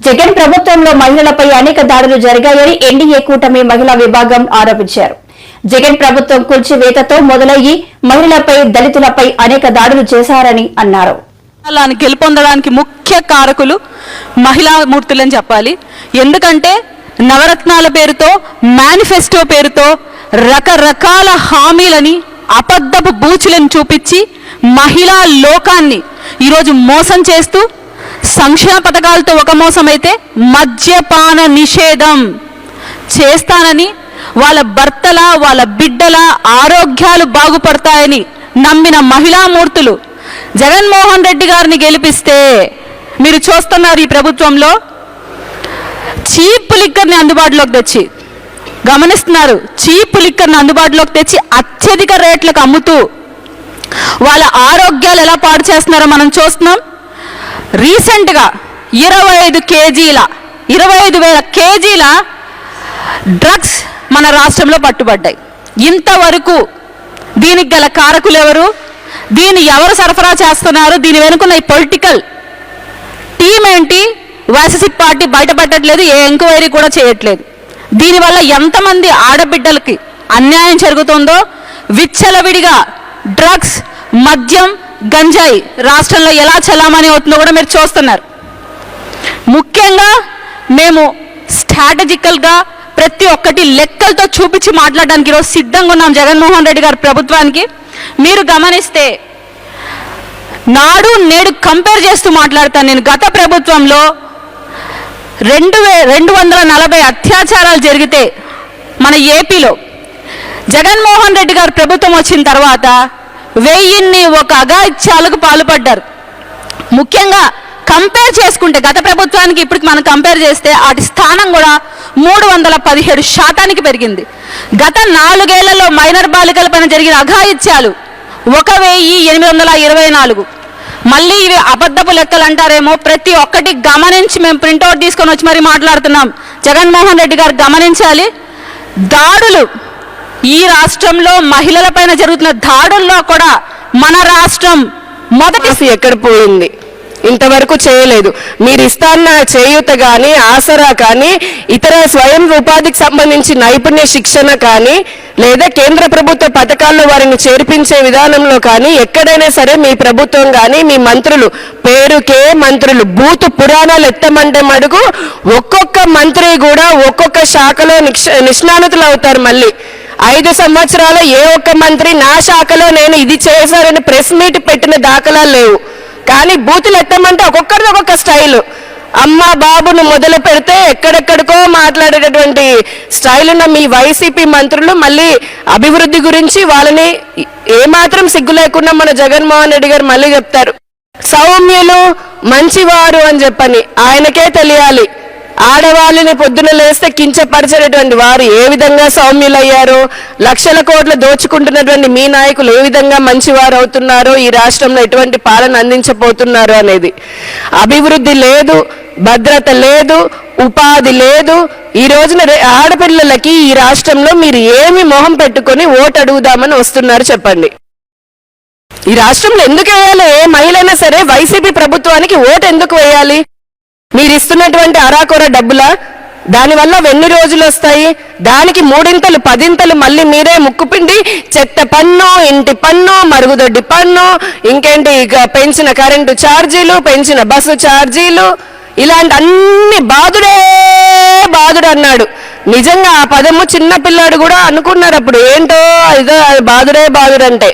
జగన్ ప్రభుత్వంలో మహిళలపై అనేక దాడులు జరిగాయని ఎన్డీఏ కూటమి మహిళా విభాగం ఆరోపించారు. జగన్ ప్రభుత్వం కూల్చివేతతో మొదలయ్యి మహిళలపై, దళితులపై అనేక దాడులు చేశారని అన్నారు. గెలుపొందడానికి ముఖ్య కారకులు మహిళా మూర్తులని చెప్పాలి. ఎందుకంటే నవరత్నాల పేరుతో, మేనిఫెస్టో పేరుతో రకరకాల హామీలని, అబద్ధపు బూచులను చూపించి మహిళా లోకాన్ని ఈరోజు మోసం చేస్తూ, సంక్షేమ పథకాలతో ఒక మోసం అయితే మద్యపాన నిషేధం చేస్తానని, వాళ్ళ భర్తల, వాళ్ళ బిడ్డల ఆరోగ్యాలు బాగుపడతాయని నమ్మిన మహిళామూర్తులు జగన్మోహన్ రెడ్డి గారిని గెలిపిస్తే మీరు చూస్తున్నారు ఈ ప్రభుత్వంలో చీప్ లిక్కర్ని అందుబాటులోకి తెచ్చి, గమనిస్తున్నారు, చీప్ లిక్కర్ని అందుబాటులోకి తెచ్చి అత్యధిక రేట్లకు అమ్ముతూ వాళ్ళ ఆరోగ్యాలు ఎలా పాడు చేస్తున్నారో మనం చూస్తున్నాం. రీసెంట్గా 25,000 కేజీల డ్రగ్స్ మన రాష్ట్రంలో పట్టుబడ్డాయి. ఇంతవరకు దీనికి గల కారకులు ఎవరు, దీన్ని ఎవరు సరఫరా చేస్తున్నారు, దీని వెనుకున్న ఈ పొలిటికల్ టీం ఏంటి, వైసీపీ పార్టీ బయటపడట్లేదు, ఏ ఎంక్వైరీ కూడా చేయట్లేదు. దీనివల్ల ఎంతమంది ఆడబిడ్డలకి అన్యాయం జరుగుతుందో, విచ్చలవిడిగా డ్రగ్స్, మద్యం, గంజాయి రాష్ట్రంలో ఎలా చలామణి అవుతుందో కూడా మీరు చూస్తున్నారు. ముఖ్యంగా మేము స్ట్రాటజికల్గా ప్రతి ఒక్కటి లెక్కలతో చూపించి మాట్లాడడానికి ఈరోజు సిద్ధంగా ఉన్నాం జగన్మోహన్ రెడ్డి గారి ప్రభుత్వానికి. మీరు గమనిస్తే నాడు నేడు కంపేర్ చేస్తూ మాట్లాడతాను నేను. గత ప్రభుత్వంలో 240 అత్యాచారాలు జరిగితే మన ఏపీలో జగన్మోహన్ రెడ్డి గారి ప్రభుత్వం వచ్చిన తర్వాత 1001 అఘాయిత్యాలకు పాల్పడ్డారు. ముఖ్యంగా కంపేర్ చేసుకుంటే గత ప్రభుత్వానికి ఇప్పటికి మనం కంపేర్ చేస్తే వాటి స్థానం కూడా 317% పెరిగింది. గత 4 ఏళ్లలో మైనర్ బాలికల పైన జరిగిన అఘాయిత్యాలు 1824. మళ్ళీ ఇవి అబద్ధపు లెక్కలు అంటారేమో, ప్రతి ఒక్కటి గమనించి మేము ప్రింట్అవుట్ తీసుకొని వచ్చి మరీ మాట్లాడుతున్నాం. జగన్మోహన్ రెడ్డి గారు గమనించాలి. దాడులు ఈ రాష్ట్రంలో మహిళల పైన జరుగుతున్న దాడుల్లో కూడా మన రాష్ట్రం మొదటి ఎక్కడ పోయింది, ఇంతవరకు చేయలేదు. మీరు ఇస్తాన్న చేయూత కానీ, ఆసరా కానీ, ఇతర స్వయం ఉపాధికి సంబంధించి నైపుణ్య శిక్షణ కానీ, లేదా కేంద్ర ప్రభుత్వ పథకాల్లో వారిని చేర్పించే విధానంలో కానీ ఎక్కడైనా సరే మీ ప్రభుత్వం కానీ, మీ మంత్రులు, పేరుకే మంత్రులు, బూతు పురాణాలు ఎత్తమంటే మడుగు ఒక్కొక్క మంత్రి కూడా ఒక్కొక్క శాఖలో నిష్ణాతులు అవుతారు. మళ్ళీ 5 సంవత్సరాలు ఏ ఒక్క మంత్రి నా శాఖలో నేను ఇది చేశారని ప్రెస్ మీట్ పెట్టిన దాఖలాలు లేవు. కానీ బూతులు ఎత్తమంటే ఒక్కొక్కరిది ఒక్కొక్క స్టైలు. అమ్మ బాబును మొదలు పెడితే ఎక్కడెక్కడికో మాట్లాడేటటువంటి స్టైల్ ఉన్న మీ వైసీపీ మంత్రులు మళ్ళీ అభివృద్ధి గురించి వాళ్ళని ఏమాత్రం సిగ్గు లేకుండా మన జగన్మోహన్ రెడ్డి గారు మళ్ళీ చెప్తారు. సౌమ్యులు, మంచివారు అని చెప్పని ఆయనకే తెలియాలి. ఆడవాళ్ళని పొద్దున లేస్తే కించపరిచేటటువంటి వారు ఏ విధంగా సౌమ్యులయ్యారో, లక్షల కోట్లు దోచుకుంటున్నటువంటి మీ నాయకులు ఏ విధంగా మంచివారు అవుతున్నారో, ఈ రాష్ట్రంలో ఎటువంటి పాలన అందించబోతున్నారు అనేది. అభివృద్ధి లేదు, భద్రత లేదు, ఉపాధి లేదు. ఈ రోజున ఆడపిల్లలకి ఈ రాష్ట్రంలో మీరు ఏమి మొహం పెట్టుకొని ఓటు అడుగుదామని వస్తున్నారు చెప్పండి. ఈ రాష్ట్రంలో ఎందుకు వేయాలి? ఏ మహిళైనా సరే వైసీపీ ప్రభుత్వానికి ఓటు ఎందుకు వేయాలి? మీరు ఇస్తున్నటువంటి అరాకొర డబ్బులా? దానివల్ల ఎన్ని రోజులు వస్తాయి? దానికి 3 10 మళ్ళీ మీరే ముక్కుపిండి చెత్త పన్ను, ఇంటి పన్ను, మరుగుదొడ్డి పన్ను, ఇంకేంటి పెంచిన కరెంటు ఛార్జీలు, పెంచిన బస్సు ఛార్జీలు, ఇలాంటి అన్ని బాధుడు అన్నాడు. నిజంగా ఆ పదము చిన్న పిల్లాడు కూడా అనుకున్నారు అప్పుడు, ఏంటో ఇదో బాధుడంటే.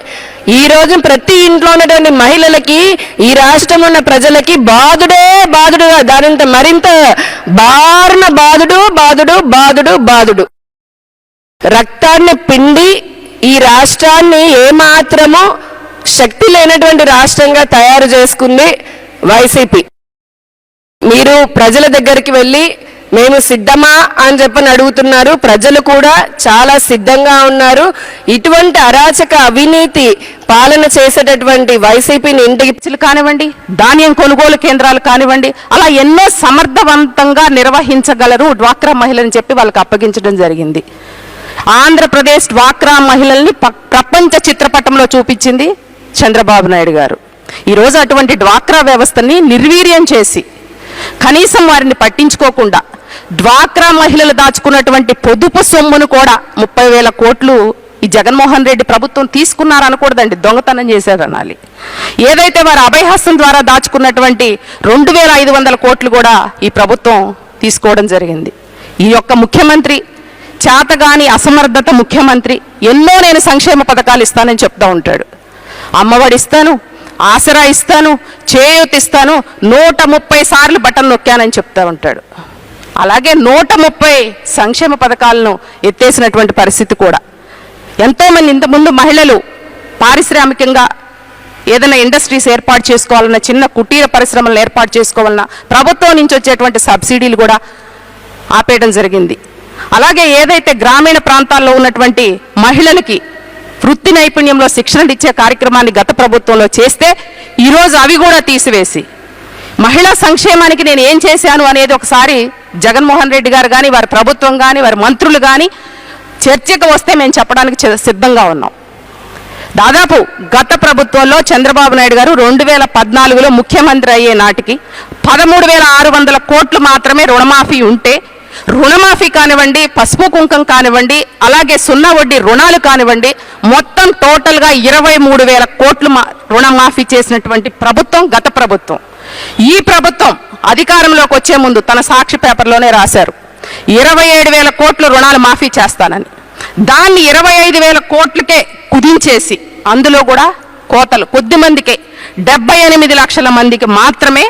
ఈ రోజు ప్రతి ఇంట్లో ఉన్నటువంటి మహిళలకి, ఈ రాష్ట్రంలో ఉన్న ప్రజలకి బాధుడు, దానింత మరింత బారున బాధుడు. రక్తాన్ని పిండి ఈ రాష్ట్రాన్ని ఏమాత్రము శక్తి లేనటువంటి రాష్ట్రంగా తయారు చేసుకుంది వైసీపీ. మీరు ప్రజల దగ్గరికి వెళ్ళి మేము సిద్ధమా అని చెప్పని అడుగుతున్నారు. ప్రజలు కూడా చాలా సిద్ధంగా ఉన్నారు. ఇటువంటి అరాచక అవినీతి పాలన చేసేటటువంటి వైసీపీని ఇంటికి కానివ్వండి, ధాన్యం కొనుగోలు కేంద్రాలు కానివ్వండి, అలా ఎన్నో సమర్థవంతంగా నిర్వహించగలరు డ్వాక్రా మహిళని చెప్పి వాళ్ళకి అప్పగించడం జరిగింది. ఆంధ్రప్రదేశ్ డ్వాక్రా మహిళల్ని ప్రపంచ చిత్రపటంలో చూపించింది చంద్రబాబు నాయుడు గారు. ఈరోజు అటువంటి డ్వాక్రా వ్యవస్థని నిర్వీర్యం చేసి కనీసం వారిని పట్టించుకోకుండా డ్వాక్రా మహిళలు దాచుకున్నటువంటి పొదుపు సొమ్మును కూడా 30,000 కోట్లు ఈ జగన్మోహన్ రెడ్డి ప్రభుత్వం తీసుకున్నారనకూడదండి, దొంగతనం చేశారనాలి. ఏదైతే వారి అభయహస్తం ద్వారా దాచుకున్నటువంటి 2,500 కోట్లు కూడా ఈ ప్రభుత్వం తీసుకోవడం జరిగింది. ఈ యొక్క ముఖ్యమంత్రి చేతగాని అసమర్థత ముఖ్యమంత్రి ఎన్నో నేను సంక్షేమ పథకాలు ఇస్తానని చెప్తా ఉంటాడు. అమ్మఒడి ఇస్తాను, ఆసరా ఇస్తాను, చేయూత ఇస్తాను, 130 సార్లు బటన్ నొక్కానని చెప్తా ఉంటాడు. అలాగే 130 సంక్షేమ పథకాలను ఎత్తేసినటువంటి పరిస్థితి కూడా. ఎంతోమంది ఇంతకుముందు మహిళలు పారిశ్రామికంగా ఏదైనా ఇండస్ట్రీస్ ఏర్పాటు చేసుకోవాలన్నా, చిన్న కుటీర పరిశ్రమలను ఏర్పాటు చేసుకోవాలన్నా ప్రభుత్వం నుంచి వచ్చేటువంటి సబ్సిడీలు కూడా ఆపేయడం జరిగింది. అలాగే ఏదైతే గ్రామీణ ప్రాంతాల్లో ఉన్నటువంటి మహిళలకి వృత్తి నైపుణ్యంలో శిక్షణ ఇచ్చే కార్యక్రమాన్ని గత ప్రభుత్వంలో చేస్తే ఈరోజు అవి కూడా తీసివేసి మహిళా సంక్షేమానికి నేను ఏం చేశాను అనేది ఒకసారి జగన్మోహన్ రెడ్డి గారు కానీ, వారి ప్రభుత్వం కానీ, వారి మంత్రులు కానీ చర్చకు వస్తే మేము చెప్పడానికి సిద్ధంగా ఉన్నాం. దాదాపు గత ప్రభుత్వంలో చంద్రబాబు నాయుడు గారు 2014లో ముఖ్యమంత్రి అయ్యే నాటికి 13,600 కోట్లు మాత్రమే రుణమాఫీ ఉంటే, రుణమాఫీ కానివ్వండి, పసుపు కుంకం కానివ్వండి, అలాగే సున్నా వడ్డీ రుణాలు కానివ్వండి, మొత్తం టోటల్గా 23,000 కోట్లు రుణమాఫీ చేసినటువంటి ప్రభుత్వం గత ప్రభుత్వం. ఈ ప్రభుత్వం అధికారంలోకి వచ్చే ముందు తన సాక్షి పేపర్లోనే రాశారు 27,000 కోట్లు రుణాలు మాఫీ చేస్తానని. దాన్ని 25,000 కోట్లకే కుదించేసి అందులో కూడా కోతలు కొద్ది మందికే 78 లక్షల మందికి మాత్రమే